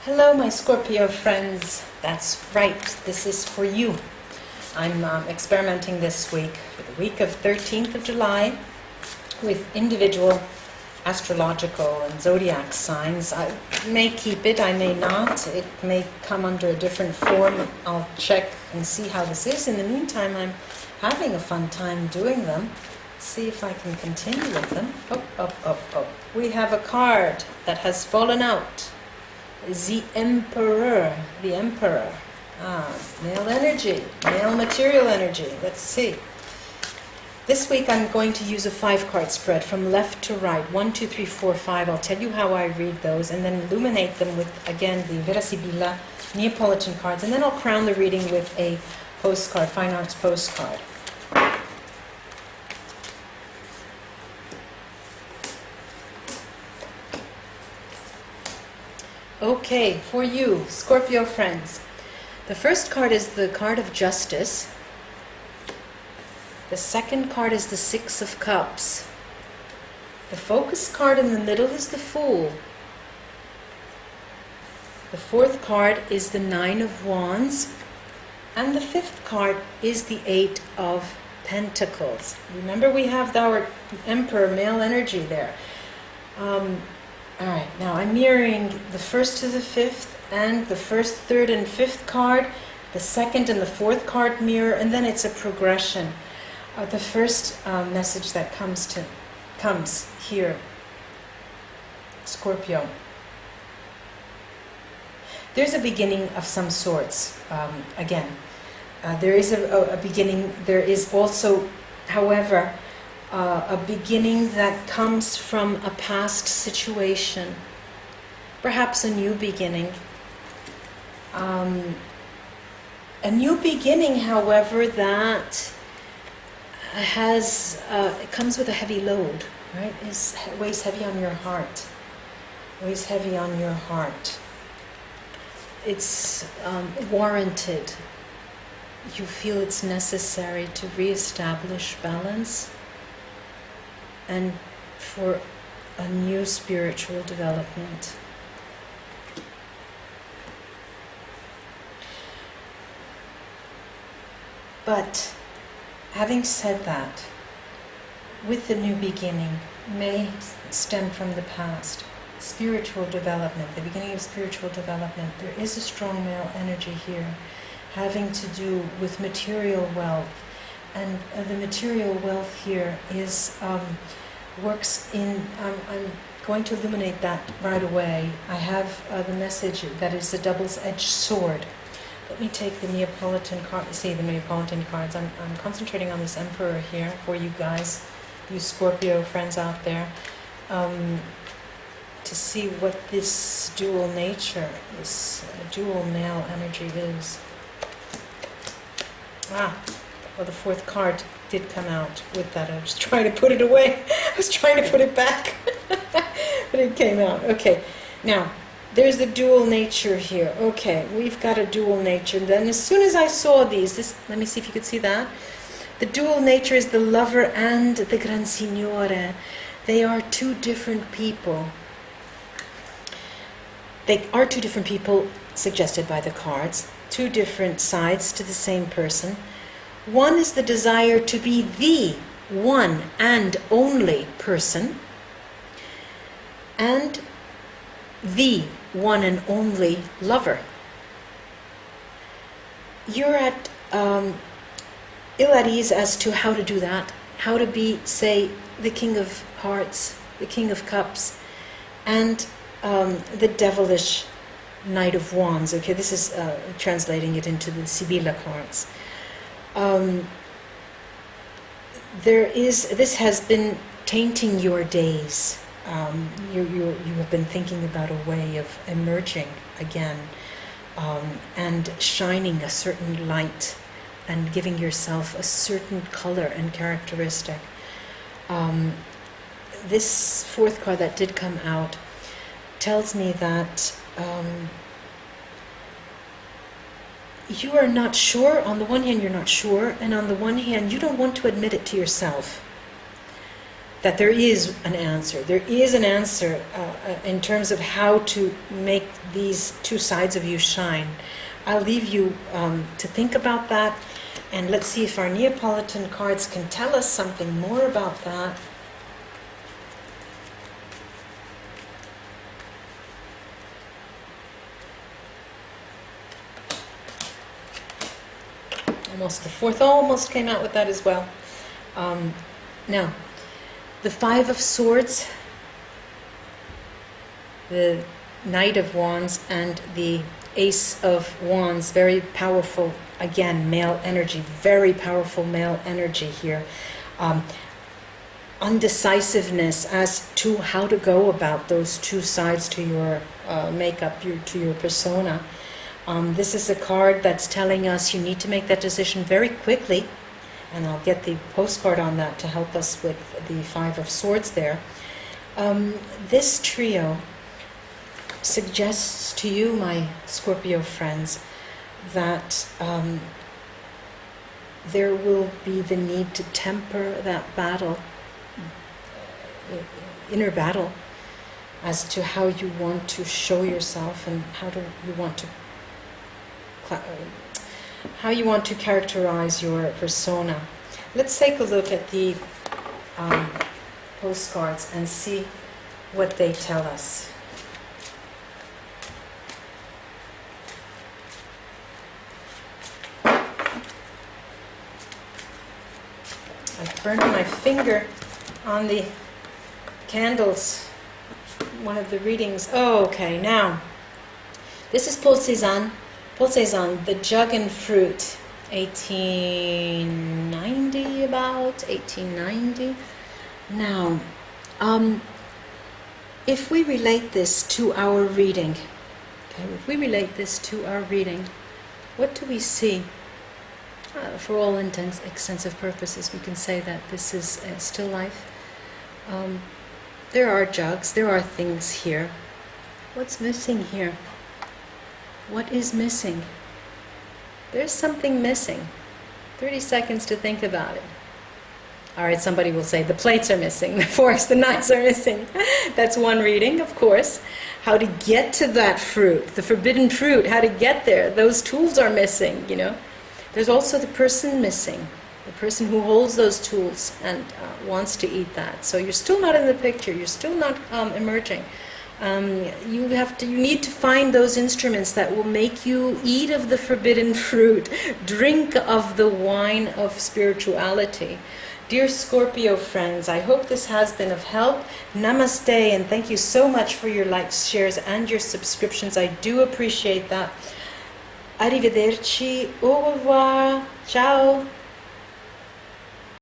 Hello, my Scorpio friends. That's right, this is for you. I'm experimenting this week, for the week of 13th of July, with individual astrological and zodiac signs. I may keep it, I may not. It may come under a different form. I'll check and see how this is. In the meantime, I'm having a fun time doing them. See if I can continue with them. Oh. We have a card that has fallen out. The Emperor. Male energy, male material energy. Let's see. This week I'm going to use a 5-card spread from left to right. 1, 2, 3, 4, 5. I'll tell you how I read those and then illuminate them with, again, the Vera Sibilla Neapolitan cards. And then I'll crown the reading with a postcard, fine arts postcard. Okay, for you, Scorpio friends. The first card is the card of justice. The second card is the 6 of Cups. The focus card in the middle is the Fool. The 4th card is the 9 of Wands. And the 5th card is the 8 of Pentacles. Remember, we have our Emperor male energy there. Alright, now I'm mirroring the 1st to the 5th and the 1st, 3rd, and 5th card. The 2nd and the 4th card mirror, and then it's a progression. The first message that comes here, Scorpio. There's a beginning of some sorts. There is a beginning. There is also, however, a beginning that comes from a past situation, perhaps a new beginning. A new beginning, however, that it comes with a heavy load, right? It weighs heavy on your heart. Weighs heavy on your heart. It's warranted. You feel it's necessary to reestablish balance and for a new spiritual development. But having said that, with the new beginning may stem from the past. Spiritual development, the beginning of spiritual development. There is a strong male energy here having to do with material wealth. And the material wealth here is works in. I'm going to illuminate that right away. I have the message that is a double-edged sword. Let me take the Neapolitan card. See the Neapolitan cards. I'm concentrating on this Emperor here for you guys, you Scorpio friends out there, to see what this dual nature, this dual male energy is. Well, the 4th card did come out with that. I was trying to put it away. I was trying to put it back. But it came out. Okay. Now, there's the dual nature here. Okay, we've got a dual nature. Then as soon as I saw these, let me see if you could see that. The dual nature is the lover and the Gran Signore. They are two different people. They are two different people suggested by the cards. Two different sides to the same person. One is the desire to be the one and only person, and the one and only lover. You're at ill at ease as to how to do that, how to be, say, the King of Hearts, the King of Cups, and the devilish Knight of Wands. Okay, this is translating it into the Sibilla cards. This has been tainting your days. You have been thinking about a way of emerging again and shining a certain light and giving yourself a certain color and characteristic. This 4th card that did come out tells me that you are not sure. On the one hand, you're not sure, and on the one hand, you don't want to admit it to yourself that there is an answer. There is an answer in terms of how to make these two sides of you shine. I'll leave you to think about that, and let's see if our Neapolitan cards can tell us something more about that. Almost the fourth, almost came out with that as well. Now, the Five of Swords, the Knight of Wands, and the Ace of Wands, very powerful, again, male energy, very powerful male energy here. Undecisiveness as to how to go about those two sides to your makeup, to your persona. This is a card that's telling us you need to make that decision very quickly, and I'll get the postcard on that to help us with the Five of Swords there. This trio suggests to you, my Scorpio friends, that there will be the need to temper that battle, inner battle, as to how you want to show yourself and how you want to characterize your persona. Let's take a look at the postcards and see what they tell us. I burned my finger on the candles, one of the readings. Oh, okay, now, this is Paul Cézanne, the Jug and Fruit, 1890, about 1890. Now, if we relate this to our reading, what do we see? For all intents, extensive purposes, we can say that this is a still life. There are jugs, there are things here. What's missing here? What is missing? There's something missing. 30 seconds to think about it. All right, somebody will say the plates are missing, the forks, the knives are missing. That's one reading, of course. How to get to that fruit, the forbidden fruit, how to get there. Those tools are missing, you know. There's also the person missing, the person who holds those tools and wants to eat that. So you're still not in the picture. You're still not emerging. You need to find those instruments that will make you eat of the forbidden fruit, drink of the wine of spirituality. Dear Scorpio friends, I hope this has been of help. Namaste, and thank you so much for your likes, shares, and your subscriptions. I do appreciate that. Arrivederci, au revoir, ciao.